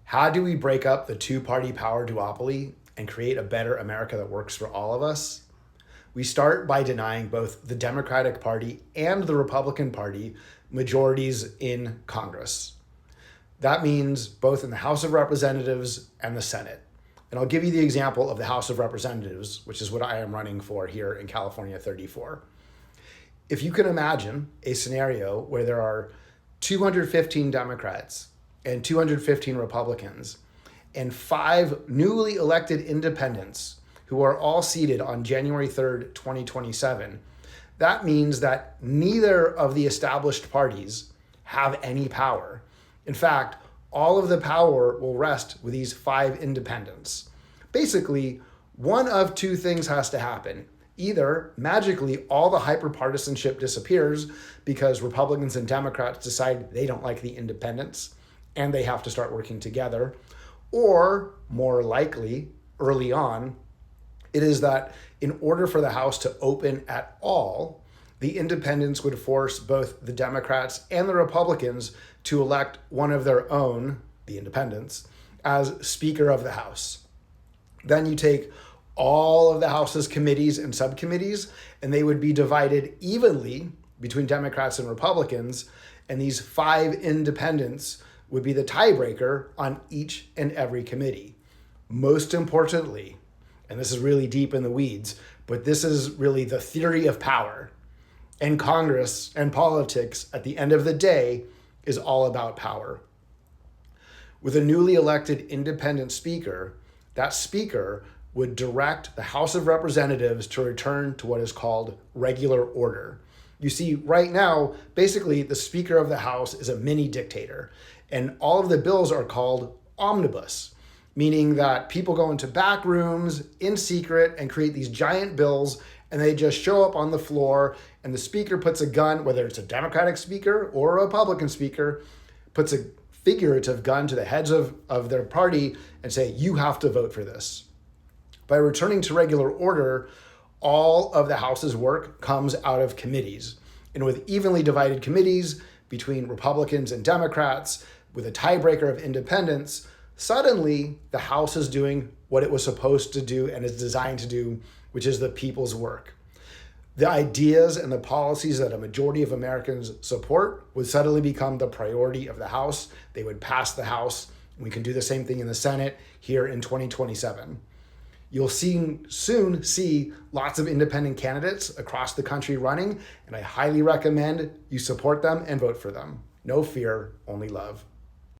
How do we break up the two-party power duopoly and create a better America that works for all of us? We start by denying both the Democratic Party and the Republican Party majorities in Congress. That means both in the House of Representatives and the Senate. And I'll give you the example of the House of Representatives, which is what I am running for here in California 34. If you can imagine a scenario where there are 215 Democrats and 215 Republicans and 5 newly elected independents who are all seated on January 3rd, 2027, that means that neither of the established parties have any power. In fact, all of the power will rest with these 5 independents. Basically, one of 2 things has to happen. Either magically all the hyperpartisanship disappears because Republicans and Democrats decide they don't like the independents and they have to start working together, or more likely, early on, it is that in order for the House to open at all, the independents would force both the Democrats and the Republicans to elect one of their own, the independents, as Speaker of the House. Then you take all of the House's committees and subcommittees, and they would be divided evenly between Democrats and Republicans, and these 5 independents would be the tiebreaker on each and every committee. Most importantly, and this is really deep in the weeds, but this is really the theory of power. And Congress and politics, at the end of the day, is all about power. With a newly elected independent speaker, that speaker would direct the House of Representatives to return to what is called regular order. You see, right now, basically, the Speaker of the House is a mini dictator, and all of the bills are called omnibus, meaning that people go into back rooms in secret and create these giant bills, and they just show up on the floor, and the speaker puts a gun, whether it's a Democratic speaker or a Republican speaker, puts a figurative gun to the heads of their party and say, you have to vote for this. By returning to regular order, all of the House's work comes out of committees. And with evenly divided committees between Republicans and Democrats, with a tiebreaker of independents, suddenly the House is doing what it was supposed to do and is designed to do, which is the people's work. The ideas and the policies that a majority of Americans support would suddenly become the priority of the House. They would pass the House. We can do the same thing in the Senate here in 2027. You'll soon see lots of independent candidates across the country running, and I highly recommend you support them and vote for them. No fear, only love.